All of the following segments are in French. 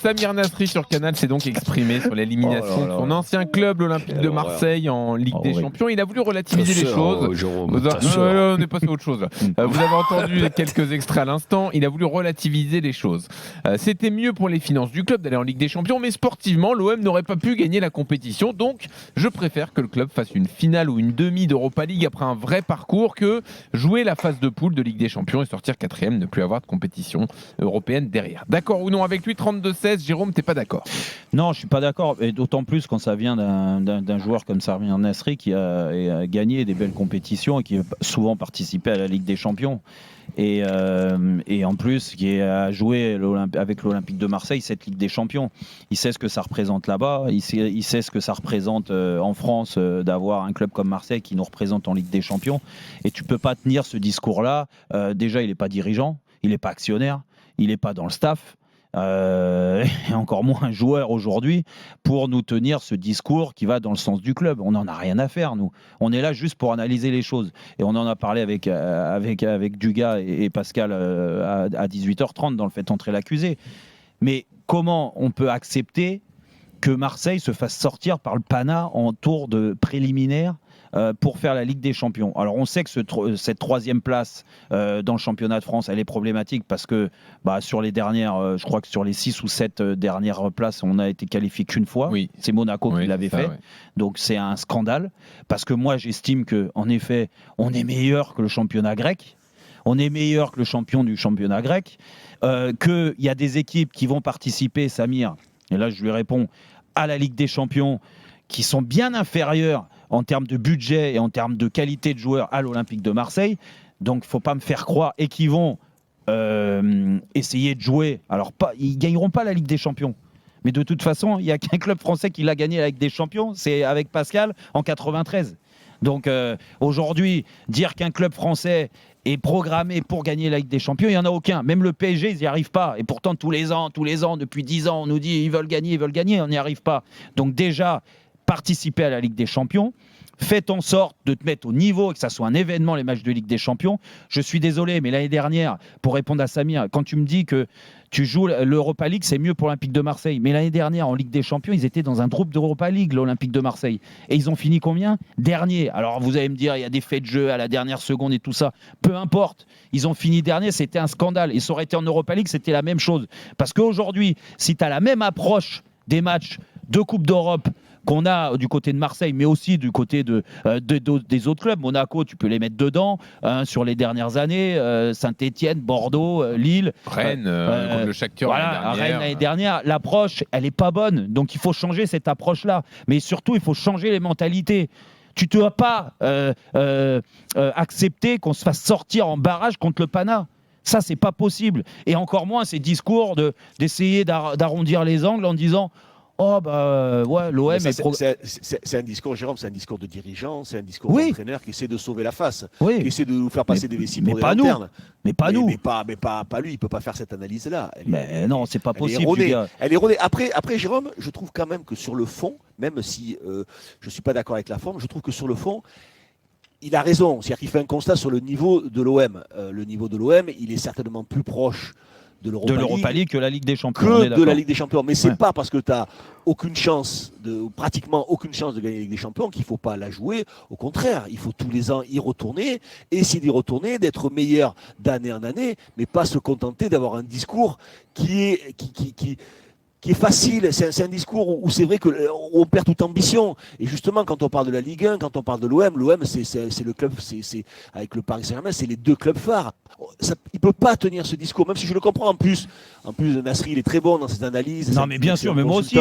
Samir Nasri sur Canal s'est donc exprimé sur l'élimination de son ancien club, l'Olympique de Marseille, en Ligue des Champions. Il a voulu relativiser les choses. Jérôme, on est passé à autre chose. Vous avez entendu quelques extraits à l'instant. Il a voulu relativiser les choses. C'était mieux pour les finances du club d'aller en Ligue des Champions, mais sportivement, l'OM n'aurait pas pu gagner la compétition. Donc, je préfère que le club fasse une finale ou une demi d'Europa League après un vrai parcours que jouer la phase de poule de Ligue des Champions et sortir 4e, ne plus avoir de compétition européenne derrière. D'accord ou non avec lui, 32-16. Jérôme, t'es pas d'accord? Non, je suis pas d'accord, et d'autant plus quand ça vient d'un joueur comme Samir Nasri qui a gagné des belles compétitions et qui a souvent participé à la Ligue des Champions. Et en plus, qui a joué avec l'Olympique de Marseille cette Ligue des Champions. Il sait ce que ça représente là-bas, il sait ce que ça représente en France d'avoir un club comme Marseille qui nous représente en Ligue des Champions. Et tu peux pas tenir ce discours-là. Déjà, il n'est pas dirigeant, il n'est pas actionnaire, il n'est pas dans le staff. Et encore moins un joueur aujourd'hui pour nous tenir ce discours qui va dans le sens du club. On n'en a rien à faire, nous. On est là juste pour analyser les choses. Et on en a parlé avec Dugas et Pascal à 18h30 dans le Fait entrer l'accusé. Mais comment on peut accepter que Marseille se fasse sortir par le Pana en tour de préliminaire pour faire la Ligue des Champions? Alors on sait que cette troisième place dans le championnat de France, elle est problématique parce que sur les dernières, je crois que sur les 6 ou 7 dernières places, on a été qualifié qu'une fois. Oui. C'est Monaco qui l'avait fait. Ouais. Donc c'est un scandale parce que moi j'estime qu'en effet, on est meilleur que le championnat grec. On est meilleur que le champion du championnat grec. Qu'il y a des équipes qui vont participer, Samir, et là je lui réponds, à la Ligue des Champions, qui sont bien inférieures en termes de budget et en termes de qualité de joueurs à l'Olympique de Marseille. Donc, il ne faut pas me faire croire et qu'ils vont essayer de jouer. Alors, ils ne gagneront pas la Ligue des Champions. Mais de toute façon, il n'y a qu'un club français qui l'a gagné la Ligue des Champions, c'est avec Pascal en 93. Donc, aujourd'hui, dire qu'un club français est programmé pour gagner la Ligue des Champions, il n'y en a aucun. Même le PSG, ils n'y arrivent pas. Et pourtant, tous les ans, depuis 10 ans, on nous dit ils veulent gagner, on n'y arrive pas. Donc déjà, participer à la Ligue des Champions, faites en sorte de te mettre au niveau et que ça soit un événement, les matchs de Ligue des Champions. Je suis désolé, mais l'année dernière, pour répondre à Samir, quand tu me dis que tu joues l'Europa League, c'est mieux pour l'Olympique de Marseille. Mais l'année dernière, en Ligue des Champions, ils étaient dans un groupe d'Europa League, l'Olympique de Marseille. Et ils ont fini combien? Dernier. Alors vous allez me dire, il y a des faits de jeu à la dernière seconde et tout ça. Peu importe. Ils ont fini dernier, c'était un scandale. Et ça aurait été en Europa League, c'était la même chose. Parce qu'aujourd'hui, si tu as la même approche des matchs de Coupe d'Europe qu'on a du côté de Marseille, mais aussi du côté des autres clubs. Monaco, tu peux les mettre dedans sur les dernières années. Saint-Etienne, Bordeaux, Lille. Rennes, contre le Shakhtar Rennes l'année dernière. L'approche, elle n'est pas bonne. Donc, il faut changer cette approche-là. Mais surtout, il faut changer les mentalités. Tu ne dois pas accepter qu'on se fasse sortir en barrage contre le Pana. Ça, c'est pas possible. Et encore moins ces discours d'essayer d'arrondir les angles en disant l'OM c'est un discours, Jérôme, c'est un discours de dirigeant, c'est un discours d'entraîneur qui essaie de sauver la face, qui essaie de nous faire passer des vessies pour des lanternes. Mais pas nous. Mais pas lui, il peut pas faire cette analyse-là. Non, c'est pas possible. Elle est erronée. Après, Jérôme, je trouve quand même que sur le fond, même si je suis pas d'accord avec la forme, je trouve que sur le fond, il a raison. C'est-à-dire qu'il fait un constat sur le niveau de l'OM. Le niveau de l'OM, il est certainement plus proche de l'Europa League que la Ligue des Champions. Que de la Ligue des Champions. Mais c'est pas parce que tu as pratiquement aucune chance de gagner la Ligue des Champions qu'il ne faut pas la jouer. Au contraire, il faut tous les ans y retourner, essayer d'y retourner, d'être meilleur d'année en année, mais pas se contenter d'avoir un discours qui est facile. C'est un discours où c'est vrai qu'on perd toute ambition. Et justement, quand on parle de la Ligue 1, quand on parle de l'OM, c'est le club, c'est avec le Paris Saint-Germain, c'est les deux clubs phares. Il ne peut pas tenir ce discours, même si je le comprends en plus. En plus, Nasri, il est très bon dans ses analyses. Non, mais bien sûr, mais moi aussi,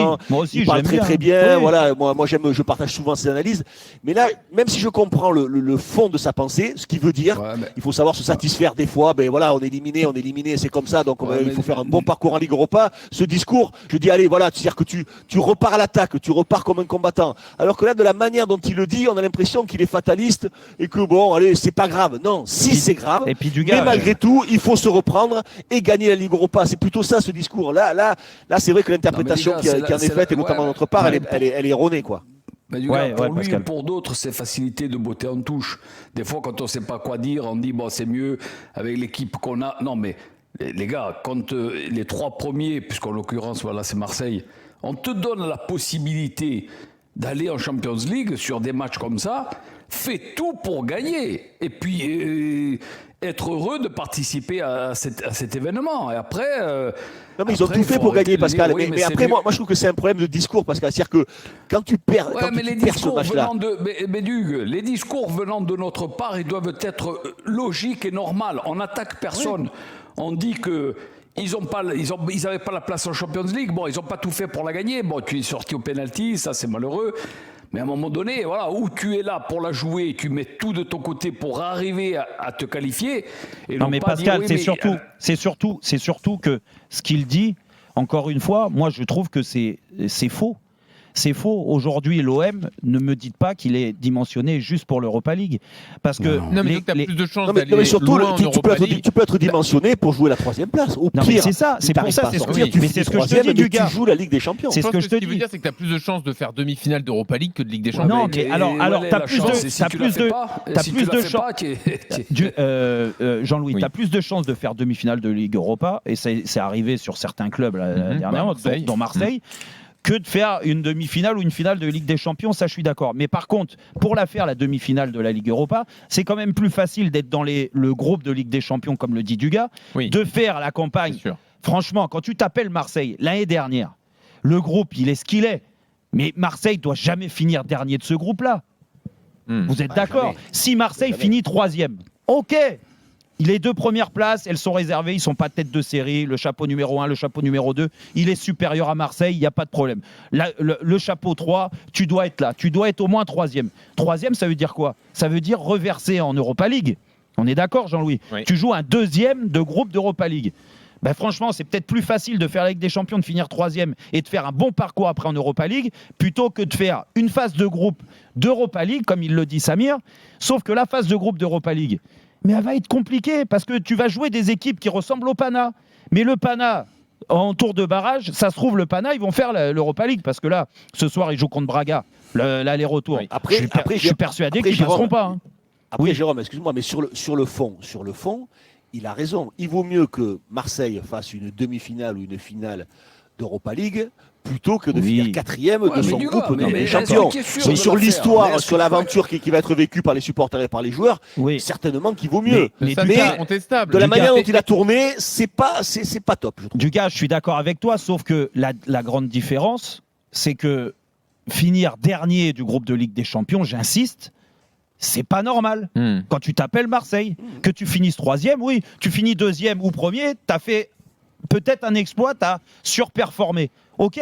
il parle très bien. Oui. Voilà, moi je partage souvent ses analyses. Mais là, même si je comprends le fond de sa pensée, ce qu'il veut dire, il faut savoir se satisfaire des fois. Ben voilà, on est éliminé, c'est comme ça. Donc il faut faire un bon parcours en Ligue Europa. Ce discours, je dis allez, voilà, c'est-à-dire que tu repars à l'attaque, tu repars comme un combattant. Alors que là, de la manière dont il le dit, on a l'impression qu'il est fataliste et que bon, allez, c'est pas grave. Non, c'est grave. Et puis mais malgré tout, il faut se reprendre et gagner la Ligue Europa. C'est plutôt ça, ce discours. Là, c'est vrai que l'interprétation qui en est faite, et notamment de notre part, elle est erronée, quoi. Mais pour lui et pour d'autres, c'est facilité de botter en touche. Des fois, quand on ne sait pas quoi dire, on dit bon, c'est mieux avec l'équipe qu'on a. Non, mais Les gars, quand les 3 premiers, puisqu'en l'occurrence, voilà, c'est Marseille, on te donne la possibilité d'aller en Champions League sur des matchs comme ça, fais tout pour gagner. Et puis, être heureux de participer à cet événement. Et après... non, mais ils ont tout fait pour gagner, Pascal. Oui, mais après, moi, je trouve que c'est un problème de discours, Pascal. C'est-à-dire que quand tu perds, ouais, quand mais tu les perds ce discours match-là. mais Hugues, les discours venant de notre part, ils doivent être logiques et normaux. On n'attaque personne. Oui. On dit que ils n'avaient pas la place en Champions League. Bon, ils n'ont pas tout fait pour la gagner. Bon, tu es sorti au penalty, ça c'est malheureux. Mais à un moment donné, voilà, où tu es là pour la jouer, tu mets tout de ton côté pour arriver à te qualifier. Et non, mais Pascal, dire, oui, c'est surtout que ce qu'il dit, encore une fois, moi je trouve que c'est faux. C'est faux. Aujourd'hui, l'OM, ne me dites pas qu'il est dimensionné juste pour l'Europa League. Parce que. Non, mais tu as plus de chances d'aller mais surtout, loin en Europa League. tu peux être dimensionné pour jouer la 3e place. Au non, pire, mais c'est ça. C'est pour ça. C'est ce que je te dis, du gars. Tu joues la Ligue des Champions. C'est ce que je te dis. Ce qui veut dire, c'est que tu as plus de chances de faire demi-finale d'Europa League que de Ligue des Champions. Non, mais alors tu as plus de chances. Jean-Louis, tu as plus de chances de faire demi-finale de Ligue Europa, et c'est arrivé sur certains clubs dernièrement, dont Marseille. Que de faire une demi-finale ou une finale de Ligue des Champions, ça je suis d'accord. Mais par contre, pour la faire, la demi-finale de la Ligue Europa, c'est quand même plus facile d'être dans le groupe de Ligue des Champions, comme le dit Dugas, de faire la campagne. Franchement, quand tu t'appelles Marseille, l'année dernière, le groupe, il est ce qu'il est. Mais Marseille doit jamais finir dernier de ce groupe-là. Vous êtes d'accord ? Si Marseille finit 3e, ok. Les 2 premières places, elles sont réservées, ils ne sont pas tête de série. Le chapeau numéro 1, le chapeau numéro 2, il est supérieur à Marseille, il n'y a pas de problème. Le chapeau 3, tu dois être là, tu dois être au moins 3e. 3e, ça veut dire quoi ? Ça veut dire reverser en Europa League. On est d'accord, Jean-Louis ? Oui. Tu joues un 2e de groupe d'Europa League. Ben franchement, c'est peut-être plus facile de faire la Ligue des Champions, de finir 3e et de faire un bon parcours après en Europa League, plutôt que de faire une phase de groupe d'Europa League, comme il le dit Samir. Sauf que la phase de groupe d'Europa League, mais elle va être compliquée parce que tu vas jouer des équipes qui ressemblent au Pana. Mais le Pana, en tour de barrage, ça se trouve, le Pana, ils vont faire l'Europa League parce que là, ce soir, ils jouent contre Braga, l'aller-retour. Oui. Je suis persuadé qu'ils ne passeront pas. Après, Jérôme, excuse-moi, mais sur le fond, il a raison. Il vaut mieux que Marseille fasse une demi-finale ou une finale d'Europa League plutôt que de finir 4e de son groupe des champions. Mais sur l'histoire, sur l'aventure qui va être vécue par les supporters et par les joueurs, certainement qu'il vaut mieux. Mais de la manière dont il a tourné, c'est pas top. Dugas, je suis d'accord avec toi, sauf que la grande différence, c'est que finir dernier du groupe de Ligue des Champions, j'insiste, c'est pas normal. Quand tu t'appelles Marseille, que tu finisses 3e, oui, tu finis 2e ou 1er, t'as fait peut-être un exploit, t'as surperformé. Ok,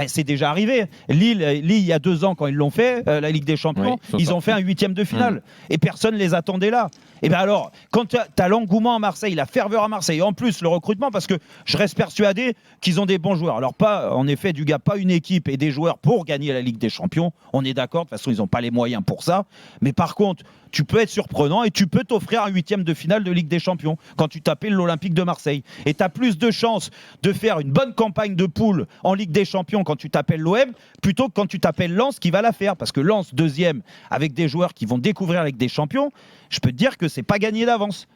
c'est déjà arrivé. Lille, il y a 2 ans, quand ils l'ont fait, la Ligue des Champions, ils ont fait un 8e de finale. Et personne ne les attendait là. Et bien alors, quand tu as l'engouement à Marseille, la ferveur à Marseille, et en plus le recrutement, parce que je reste persuadé qu'ils ont des bons joueurs. Alors pas, en effet, pas une équipe et des joueurs pour gagner la Ligue des Champions. On est d'accord, de toute façon, ils n'ont pas les moyens pour ça. Mais par contre, tu peux être surprenant et tu peux t'offrir un 8e de finale de Ligue des Champions quand tu t'appelles l'Olympique de Marseille. Et tu as plus de chances de faire une bonne campagne de poule en Ligue des Champions quand tu t'appelles l'OM plutôt que quand tu t'appelles Lens qui va la faire. Parce que Lens, 2e, avec des joueurs qui vont découvrir la Ligue des Champions, je peux te dire que c'est pas gagné d'avance.